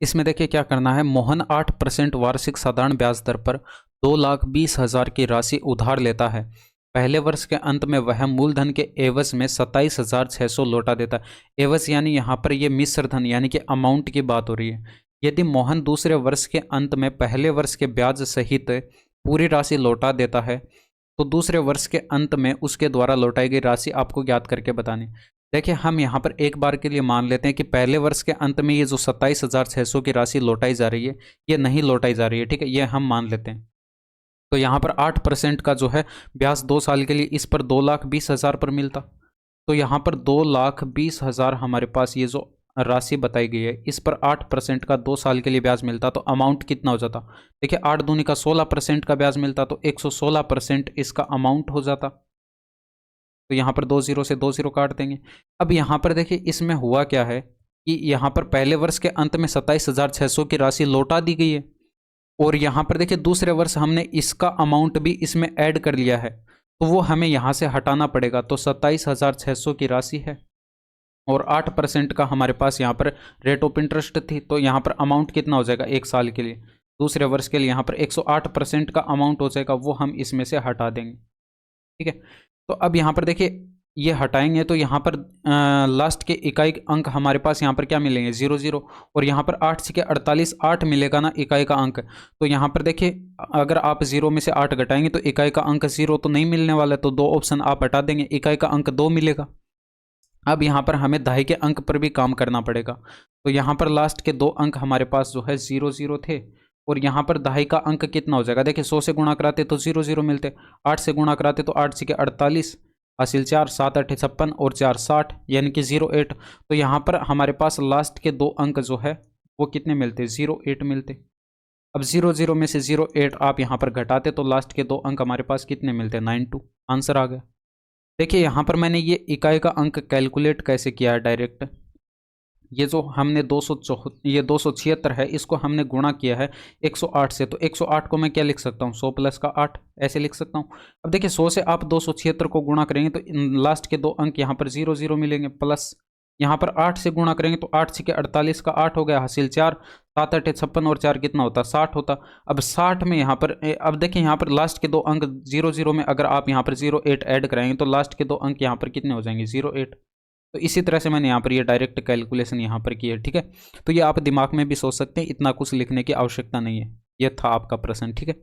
इसमें देखिए क्या करना है। मोहन 8% वार्षिक साधारण ब्याज दर पर 2,20,000 की राशि उधार लेता है। पहले वर्ष के अंत में वह मूलधन के एवज में 27,600 लौटा देता है। एवज यानी यहाँ पर ये मिश्र धन यानी कि अमाउंट की बात हो रही है। यदि मोहन दूसरे वर्ष के अंत में पहले वर्ष के ब्याज सहित पूरी राशि लौटा देता है तो दूसरे वर्ष के अंत में उसके द्वारा लौटाई गई राशि आपको ज्ञात करके बतानी। देखिए हम यहाँ पर एक बार के लिए मान लेते हैं कि पहले वर्ष के अंत में ये जो 27,600 की राशि लौटाई जा रही है ये नहीं लौटाई जा रही है, ठीक है, ये हम मान लेते हैं। तो यहाँ पर 8% का जो है ब्याज 2 साल के लिए इस पर 2,20,000 पर मिलता। तो यहाँ पर 2,20,000 हमारे पास ये जो राशि बताई गई है इस पर 8% का 2 साल के लिए ब्याज मिलता तो अमाउंट कितना हो जाता। देखिए 8 दूनी का 16% का ब्याज मिलता तो 116% इसका अमाउंट हो जाता। तो यहाँ पर 2 0 से 2 0 काट देंगे। अब यहाँ पर देखिए इसमें हुआ क्या है कि यहाँ पर पहले वर्ष के अंत में 27,600 की राशि लौटा दी गई है और यहाँ पर देखिए दूसरे वर्ष हमने इसका अमाउंट भी इसमें ऐड कर लिया है तो वो हमें यहाँ से हटाना पड़ेगा। तो 27,600 की राशि है और 8% का हमारे पास यहाँ पर रेट ऑफ इंटरेस्ट थी तो यहाँ पर अमाउंट कितना हो जाएगा 1 साल के लिए। दूसरे वर्ष के लिए यहाँ पर 108% का अमाउंट हो जाएगा, वो हम इसमें से हटा देंगे, ठीक है। तो अब यहाँ पर देखिए ये हटाएंगे तो यहाँ पर लास्ट के इकाई अंक हमारे पास यहाँ पर क्या मिलेंगे 0 0 और यहाँ पर 8 6 48 8 मिलेगा ना इकाई का अंक। तो यहाँ पर देखिए अगर आप 0 में से 8 घटाएंगे तो इकाई का अंक 0 तो नहीं मिलने वाला है, तो 2 ऑप्शन आप हटा देंगे, इकाई का अंक 2 मिलेगा। अब यहाँ पर हमें दहाई के अंक पर भी काम करना पड़ेगा। तो यहाँ पर लास्ट के 2 अंक हमारे पास जो है 0 0 थे और यहाँ पर दहाई का अंक कितना हो जाएगा। देखिए 100 से गुणा कराते तो 0 0 मिलते, 8 से गुणा कराते तो 8 6 48 हासिल 4 7 8 56 और 4 60 यानी कि 08। तो यहाँ पर हमारे पास लास्ट के 2 अंक जो है वो कितने मिलते 08 मिलते। अब 0 0 में से 08 आप यहाँ पर घटाते तो लास्ट के 2 अंक हमारे पास कितने मिलते 92। आंसर आ गया। देखिए यहाँ पर मैंने ये इकाई का अंक कैलकुलेट कैसे किया है डायरेक्ट। ये जो हमने 276 है इसको हमने गुणा किया है 108 से, तो 108 को मैं क्या लिख सकता हूँ 100 प्लस का 8 ऐसे लिख सकता हूँ। अब देखिए 100 से आप 276 को गुणा करेंगे तो लास्ट के 2 अंक यहाँ पर 0 0 मिलेंगे, प्लस यहाँ पर 8 से गुणा करेंगे तो 8 6 48 का 8 हो गया हासिल 4 7 8 56 और 4 कितना होता 60 होता। अब 60 में यहाँ पर अब देखिए यहाँ पर लास्ट के 2 अंक 0 0 में अगर आप यहाँ पर 08 ऐड कराएंगे तो लास्ट के 2 अंक यहाँ पर कितने हो जाएंगे 08। तो इसी तरह से मैंने यहाँ पर ये डायरेक्ट कैलकुलेशन यहाँ पर की है, ठीक है। तो ये आप दिमाग में भी सोच सकते हैं, इतना कुछ लिखने की आवश्यकता नहीं है। ये था आपका प्रश्न, ठीक है।